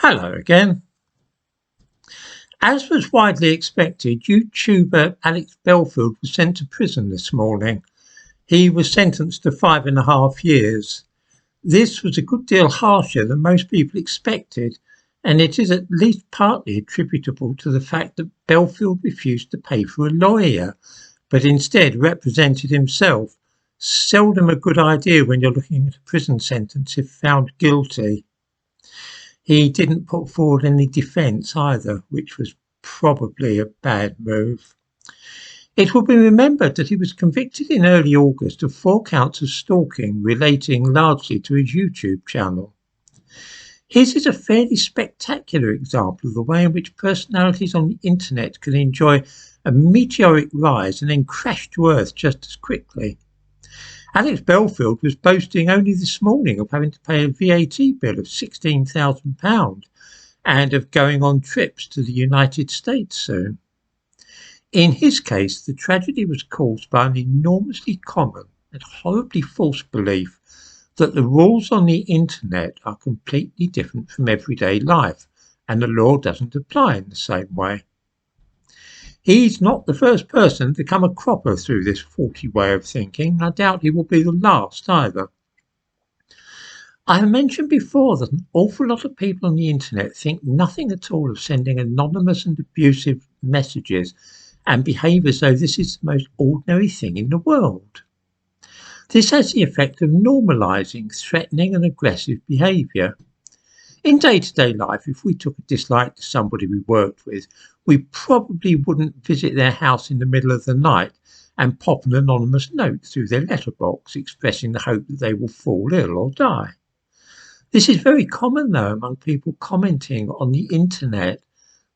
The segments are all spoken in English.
Hello again. As was widely expected, YouTuber Alex Belfield was sent to prison this morning. He was sentenced to 5.5 years. This was a good deal harsher than most people expected, and it is at least partly attributable to the fact that Belfield refused to pay for a lawyer, but instead represented himself. Seldom a good idea when you're looking at a prison sentence if found guilty. He didn't put forward any defence either, which was probably a bad move. It will be remembered that he was convicted in early August of 4 counts of stalking relating largely to his YouTube channel. His is a fairly spectacular example of the way in which personalities on the internet can enjoy a meteoric rise and then crash to earth just as quickly. Alex Belfield was boasting only this morning of having to pay a VAT bill of £16,000 and of going on trips to the United States soon. In his case, the tragedy was caused by an enormously common and horribly false belief that the rules on the internet are completely different from everyday life and the law doesn't apply in the same way. He's not the first person to come a cropper through this faulty way of thinking. I doubt he will be the last either. I have mentioned before that an awful lot of people on the internet think nothing at all of sending anonymous and abusive messages and behave as though this is the most ordinary thing in the world. This has the effect of normalising threatening and aggressive behaviour. In day-to-day life, if we took a dislike to somebody we worked with, we probably wouldn't visit their house in the middle of the night and pop an anonymous note through their letterbox expressing the hope that they will fall ill or die. This is very common, though, among people commenting on the internet.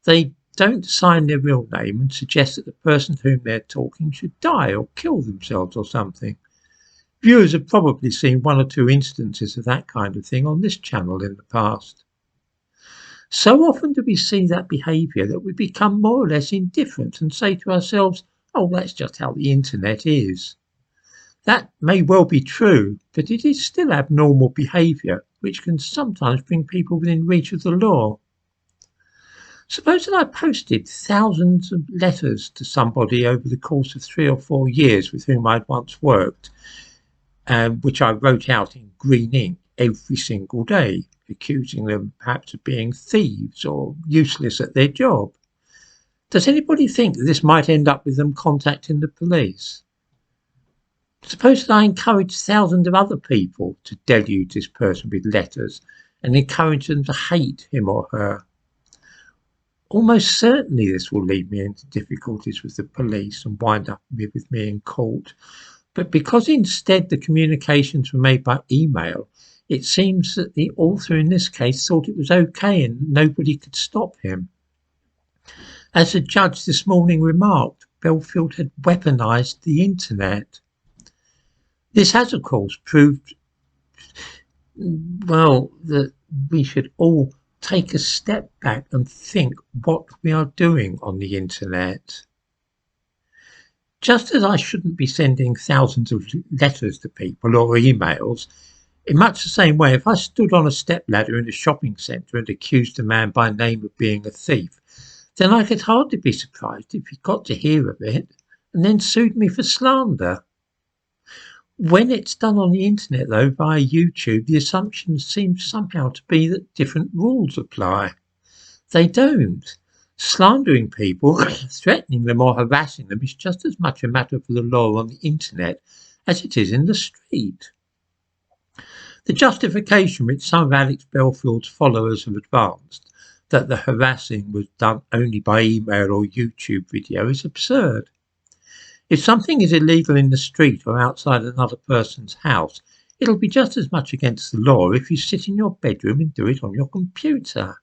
They don't sign their real name and suggest that the person to whom they're talking should die or kill themselves or something. Viewers have probably seen 1 or 2 instances of that kind of thing on this channel in the past. So often do we see that behaviour that we become more or less indifferent and say to ourselves, oh, that's just how the internet is. That may well be true, but it is still abnormal behaviour which can sometimes bring people within reach of the law. Suppose that I posted thousands of letters to somebody over the course of 3 or 4 years with whom I'd once worked, which I wrote out in green ink every single day, accusing them perhaps of being thieves or useless at their job. Does anybody think that this might end up with them contacting the police? Suppose that I encouraged thousands of other people to deluge this person with letters and encourage them to hate him or her. Almost certainly this will lead me into difficulties with the police and wind up with me in court. But because instead the communications were made by email, it seems that the author in this case thought it was okay and nobody could stop him. As the judge this morning remarked, Belfield had weaponised the internet. This has, of course, proved, well, that we should all take a step back and think what we are doing on the internet. Just as I shouldn't be sending thousands of letters to people or emails, in much the same way, if I stood on a stepladder in a shopping centre and accused a man by name of being a thief, then I could hardly be surprised if he got to hear of it and then sued me for slander. When it's done on the internet, though, via YouTube, the assumption seems somehow to be that different rules apply. They don't. Slandering people, threatening them or harassing them is just as much a matter for the law on the internet as it is in the street. The justification which some of Alex Belfield's followers have advanced, that the harassing was done only by email or YouTube video, is absurd. If something is illegal in the street or outside another person's house, it'll be just as much against the law if you sit in your bedroom and do it on your computer.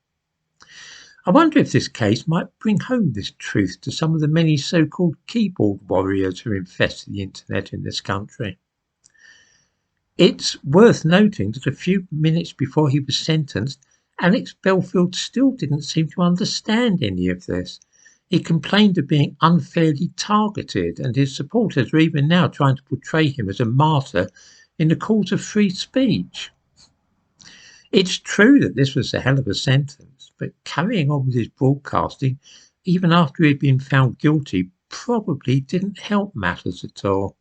I wonder if this case might bring home this truth to some of the many so-called keyboard warriors who infest the internet in this country. It's worth noting that a few minutes before he was sentenced, Alex Belfield still didn't seem to understand any of this. He complained of being unfairly targeted, and his supporters are even now trying to portray him as a martyr in the cause of free speech. It's true that this was a hell of a sentence, but carrying on with his broadcasting, even after he'd been found guilty, probably didn't help matters at all.